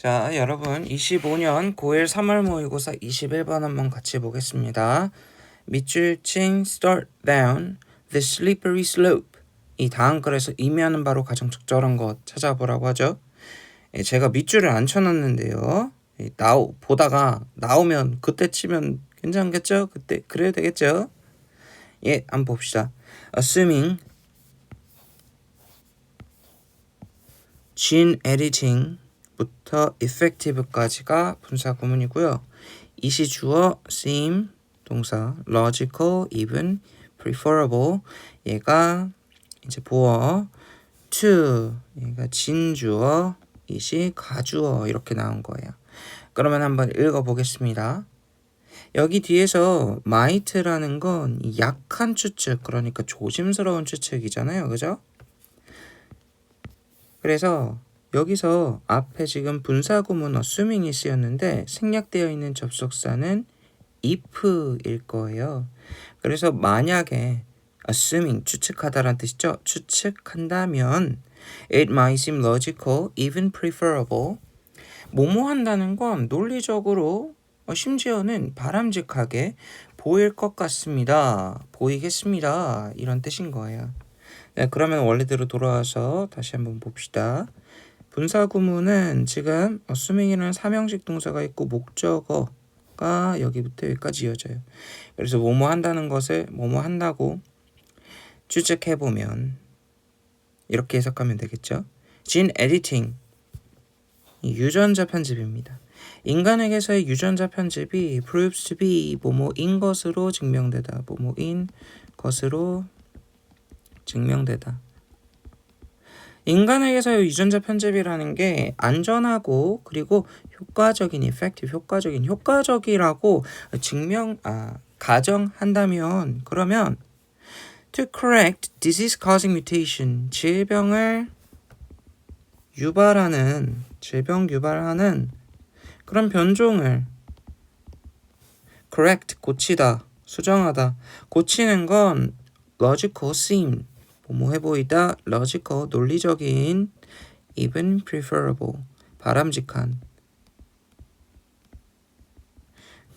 자, 여러분 25년 고1 3월 모의고사 21번 한번 같이 보겠습니다. 밑줄 친 start down the slippery slope. 이 다음 글에서 의미하는 바로 가장 적절한 것 찾아보라고 하죠. 제가 밑줄을 안 쳐놨는데요. 보다가 나오면 그때 치면 괜찮겠죠? 그때 그래야 되겠죠? 예, 한번 봅시다. Assuming gene editing 부터 effective까지가 분사 구문이고요. 이시 주어 seem 동사 logical, even, preferable 얘가 이제 보어 to 얘가 진주어 이시 가주어 이렇게 나온 거예요. 그러면 한번 읽어보겠습니다. 여기 뒤에서 might라는 건 약한 추측 그러니까 조심스러운 추측이잖아요. 그죠? 그래서 여기서 앞에 지금 분사구문 assuming이 쓰였는데 생략되어 있는 접속사는 if일 거예요. 그래서 만약에 assuming 추측하다라는 뜻이죠. 추측한다면 it might seem logical, even preferable. 뭐뭐 한다는 건 논리적으로 심지어는 바람직하게 보일 것 같습니다. 보이겠습니다. 이런 뜻인 거예요. 네, 그러면 원래대로 돌아와서 다시 한번 봅시다. 분사 구문은 지금 assuming이라는 삼형식 동사가 있고 목적어가 여기부터 여기까지 이어져요. 그래서 뭐뭐 한다는 것을 뭐뭐 한다고 추측해보면 이렇게 해석하면 되겠죠. gene editing 유전자 편집입니다. 인간에게서의 유전자 편집이 proves to be 뭐뭐인 것으로 증명되다. 뭐뭐인 것으로 증명되다. 인간에게서의 유전자 편집이라는 게 안전하고 그리고 효과적인 effective 효과적이라고 가정한다면 그러면 to correct disease causing mutation 질병 유발하는 그런 변종을 correct 고치다 수정하다 고치는 건 logical seem 뭐뭐해 보이다, logical, 논리적인, even preferable, 바람직한.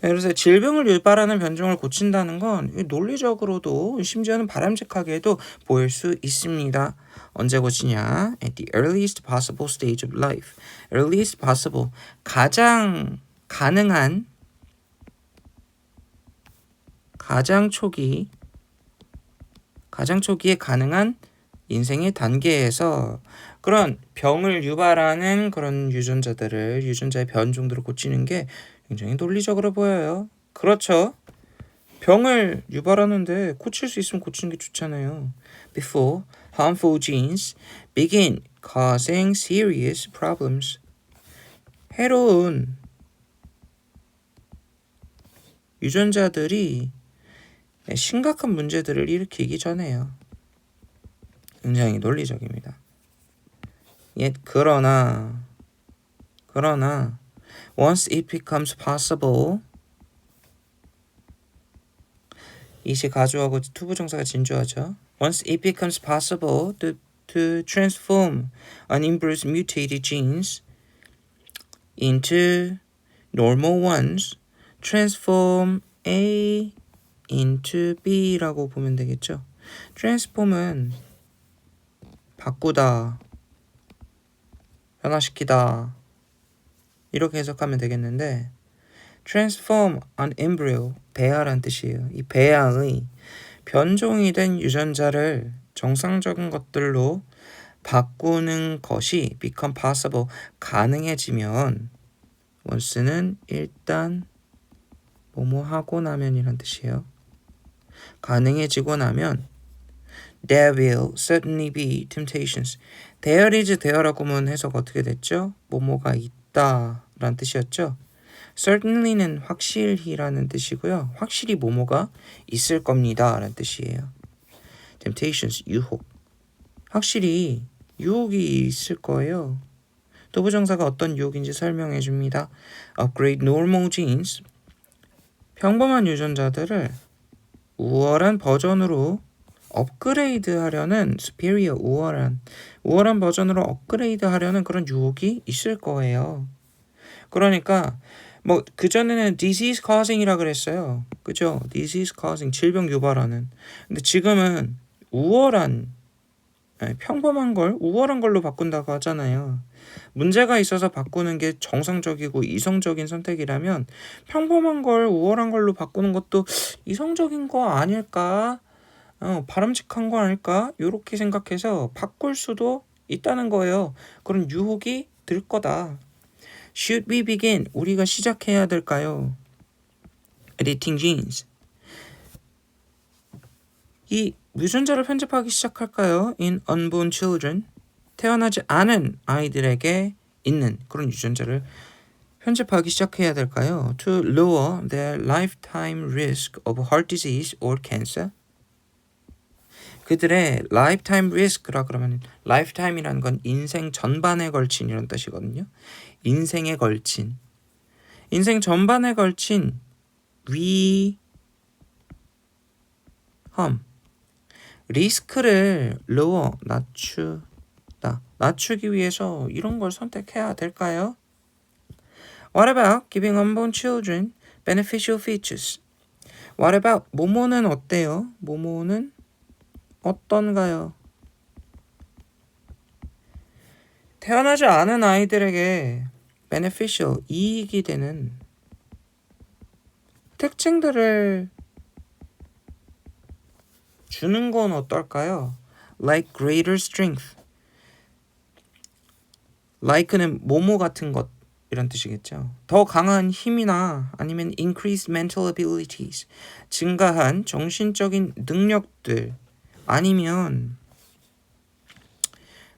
그래서 질병을 유발하는 변종을 고친다는 건 논리적으로도 심지어는 바람직하게도 보일 수 있습니다. 언제 고치냐? At the earliest possible stage of life. earliest possible, 가장 가능한, 가장 초기에 가능한 인생의 단계에서 그런 병을 유발하는 그런 유전자의 변종들을 고치는 게 굉장히 논리적으로 보여요. 그렇죠. 병을 유발하는데 고칠 수 있으면 고치는 게 좋잖아요. Before harmful genes begin causing serious problems. 해로운 유전자들이 심각한 문제들을 일으키기 전에요. 굉장히 논리적입니다. 그러나 once it becomes possible 이시 가주하고 투부정사가 진주하죠. Once it becomes possible to transform an inbred mutated genes into normal ones, transform A into B라고 보면 되겠죠. transform은 바꾸다, 변화시키다 이렇게 해석하면 되겠는데 transform an embryo, 배아란 뜻이에요. 이 배아의 변종이 된 유전자를 정상적인 것들로 바꾸는 것이 become possible, 가능해지면 once는 일단 뭐뭐 하고 나면이란 뜻이에요. 가능해지고 나면 there will certainly be temptations. there is there라고 하면 해석 어떻게 됐죠? 뭐뭐가 있다 라는 뜻이었죠. certainly는 확실히라는 뜻이고요. 확실히 뭐뭐가 있을 겁니다 라는 뜻이에요. temptations 유혹. 확실히 유혹이 있을 거예요. 도부정사가 어떤 유혹인지 설명해 줍니다. upgrade normal genes. 평범한 유전자들을 우월한 버전으로 업그레이드 하려는 superior 우월한 버전으로 업그레이드 하려는 그런 유혹이 있을 거예요. 그러니까 뭐 그전에는 disease causing이라 그랬어요. 그죠? disease causing, 질병 유발하는. 근데 지금은 우월한, 평범한 걸 우월한 걸로 바꾼다고 하잖아요. 문제가 있어서 바꾸는 게 정상적이고 이성적인 선택이라면 평범한 걸 우월한 걸로 바꾸는 것도 이성적인 거 아닐까? 바람직한 거 아닐까? 요렇게 생각해서 바꿀 수도 있다는 거예요. 그런 유혹이 들 거다. Should we begin? 우리가 시작해야 될까요? Editing genes. 이 유전자를 편집하기 시작할까요? In unborn children. 태어나지 않은 아이들에게 있는 그런 유전자를 편집하기 시작해야 될까요? To lower their lifetime risk of heart disease or cancer. 그들의 lifetime risk라 그러면 lifetime이라는 건 인생 전반에 걸친 이런 뜻이거든요. 인생에 걸친, 인생 전반에 걸친 위험, 리스크를 lower, 낮추기 위해서 이런 걸 선택해야 될까요? What about giving unborn children beneficial features? What about 모모는 어때요? 모모는 어떤가요? 태어나지 않은 아이들에게 beneficial, 이익이 되는 특징들을 주는 건 어떨까요? Like greater strength. like는 모모 같은 것 이런 뜻이겠죠. 더 강한 힘이나 아니면 increased mental abilities, 증가한 정신적인 능력들, 아니면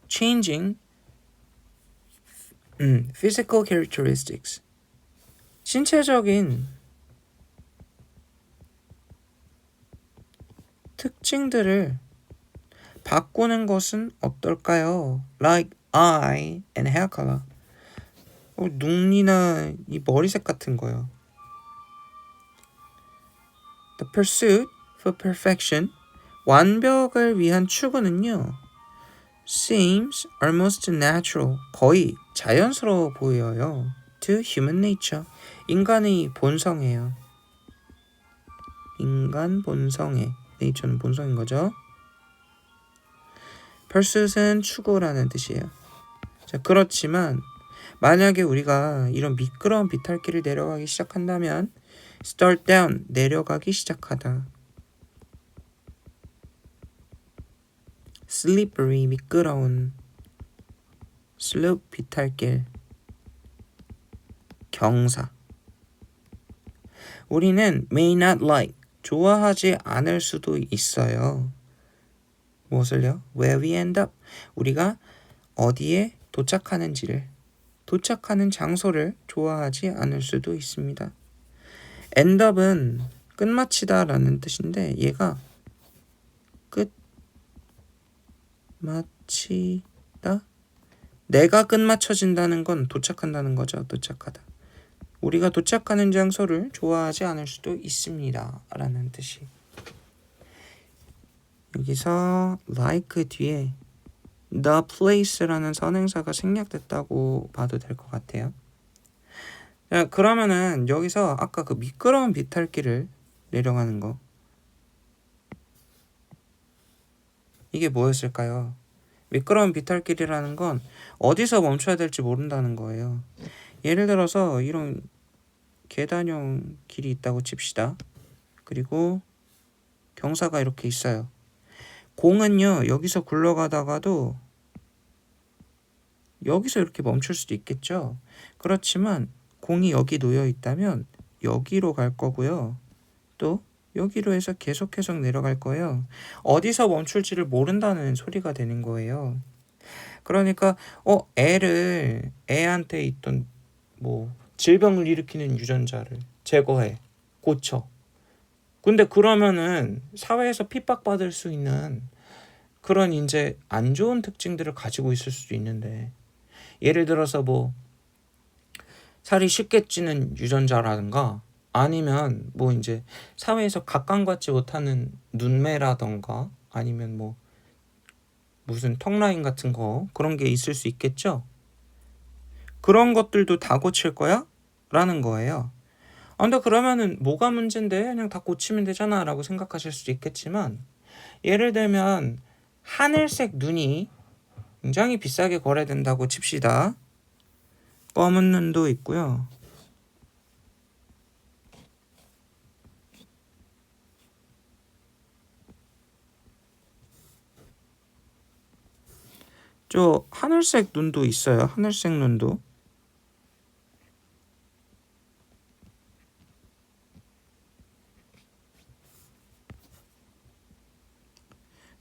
changing physical characteristics, 신체적인 특징들을 바꾸는 것은 어떨까요? Like eye and hair color. 눈이나 이 머리색 같은 거요. The pursuit for perfection, 완벽을 위한 추구는요, seems almost natural, 거의 자연스러워 보여요. To human nature, 인간의 본성이에요. 인간 본성에, nature는 본성인 거죠. pursuit은 추구라는 뜻이에요. 자, 그렇지만 만약에 우리가 이런 미끄러운 비탈길을 내려가기 시작한다면 start down, 내려가기 시작하다. slippery, 미끄러운. slope, 비탈길. 경사. 우리는 may not like, 좋아하지 않을 수도 있어요. 무엇을요? where we end up, 우리가 어디에 도착하는지를, 도착하는 장소를 좋아하지 않을 수도 있습니다. end up은 끝마치다 라는 뜻인데 얘가 끝마치다? 내가 끝마쳐진다는 건 도착한다는 거죠. 도착하다. 우리가 도착하는 장소를 좋아하지 않을 수도 있습니다 라는 뜻이. 여기서 like 뒤에 the place라는 선행사가 생략됐다고 봐도 될 것 같아요. 자, 그러면은 여기서 아까 그 미끄러운 비탈길을 내려가는 거, 이게 뭐였을까요? 미끄러운 비탈길이라는 건 어디서 멈춰야 될지 모른다는 거예요. 예를 들어서 이런 계단형 길이 있다고 칩시다. 그리고 경사가 이렇게 있어요. 공은요, 여기서 굴러가다가도 여기서 이렇게 멈출 수도 있겠죠. 그렇지만 공이 여기 놓여 있다면 여기로 갈 거고요. 또 여기로 해서 계속해서 내려갈 거예요. 어디서 멈출지를 모른다는 소리가 되는 거예요. 그러니까 애한테 있던 뭐 질병을 일으키는 유전자를 제거해, 고쳐. 근데 그러면은 사회에서 핍박받을 수 있는 그런 이제 안 좋은 특징들을 가지고 있을 수도 있는데, 예를 들어서 뭐 살이 쉽게 찌는 유전자라든가, 아니면 뭐 이제 사회에서 각광받지 못하는 눈매라던가, 아니면 뭐 무슨 턱라인 같은 거, 그런 게 있을 수 있겠죠. 그런 것들도 다 고칠 거야? 라는 거예요. 근데 그러면은 뭐가 문제인데 그냥 다 고치면 되잖아 라고 생각하실 수도 있겠지만, 예를 들면 하늘색 눈이 굉장히 비싸게 거래된다고 칩시다. 검은 눈도 있고요. 저 하늘색 눈도 있어요. 하늘색 눈도.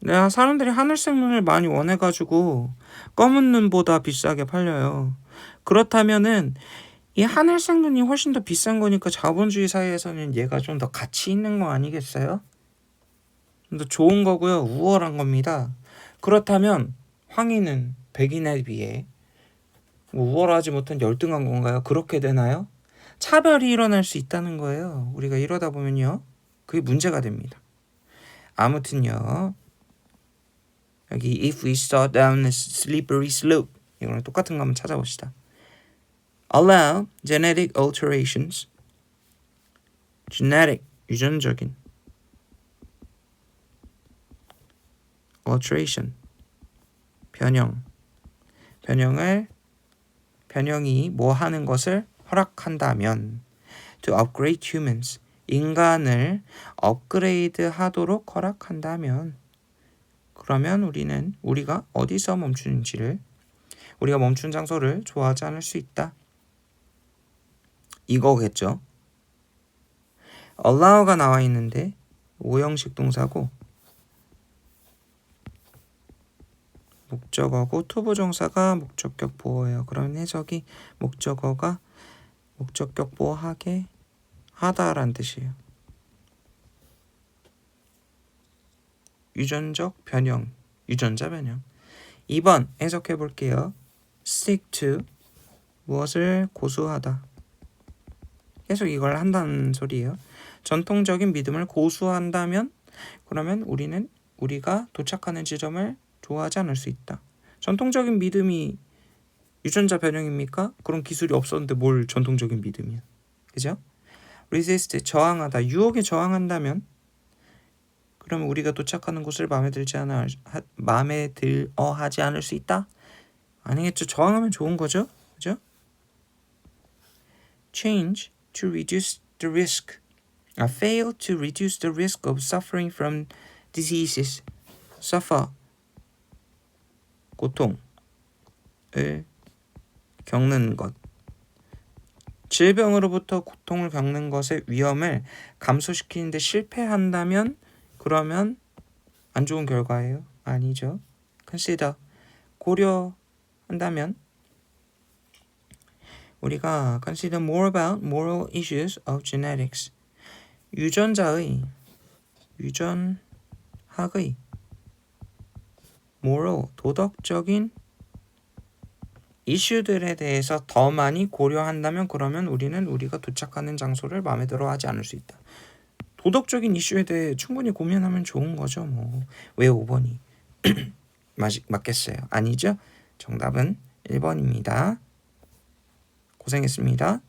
내가 사람들이 하늘색 눈을 많이 원해가지고 검은 눈보다 비싸게 팔려요. 그렇다면은 이 하늘색 눈이 훨씬 더 비싼 거니까 자본주의 사회에서는 얘가 좀 더 가치 있는 거 아니겠어요? 좀 더 좋은 거고요. 우월한 겁니다. 그렇다면 황희는 백인에 비해 우월하지 못한 열등한 건가요? 그렇게 되나요? 차별이 일어날 수 있다는 거예요. 우리가 이러다 보면요, 그게 문제가 됩니다. 아무튼요, 여기 if we start down a slippery slope, 이거랑 똑같은 거 한번 찾아봅시다. Allow genetic alterations, genetic, 유전적인 alteration, 변형이 뭐 하는 것을 허락한다면, to upgrade humans, 인간을 업그레이드 하도록 허락한다면, 그러면 우리가 어디서 멈추는지를, 우리가 멈춘 장소를 좋아하지 않을 수 있다. 이거겠죠. allow가 나와 있는데 오형식 동사고 목적어고 투부정사가 목적격 보어예요. 그런 해석이 목적어가 목적격 보어하게 하다라는 뜻이에요. 유전적 변형, 유전자 변형. 2번 해석해 볼게요. stick to, 무엇을 고수하다. 계속 이걸 한다는 소리예요. 전통적인 믿음을 고수한다면, 그러면 우리가 도착하는 지점을 좋아하지 않을 수 있다. 전통적인 믿음이 유전자 변형입니까? 그런 기술이 없었는데 뭘 전통적인 믿음이야. 그죠? resist, 저항하다. 유혹에 저항한다면, 그러면 우리가 도착하는 곳을 마음에 들어 하지 않을 수 있다? 아니겠죠. 저항하면 좋은 거죠. 그죠? change, to reduce the risk. fail to reduce the risk of suffering from diseases. suffer, 고통을 겪는 것. 질병으로부터 고통을 겪는 것의 위험을 감소시키는데 실패한다면, 그러면 안 좋은 결과예요. 아니죠. consider, 고려한다면, 우리가 consider more about moral issues of genetics. 유전학의 moral, 도덕적인 이슈들에 대해서 더 많이 고려한다면, 그러면 우리가 도착하는 장소를 마음에 들어 하지 않을 수 있다. 도덕적인 이슈에 대해 충분히 고민하면 좋은 거죠. 왜 5번이 맞겠어요? 아니죠? 정답은 1번입니다. 고생했습니다.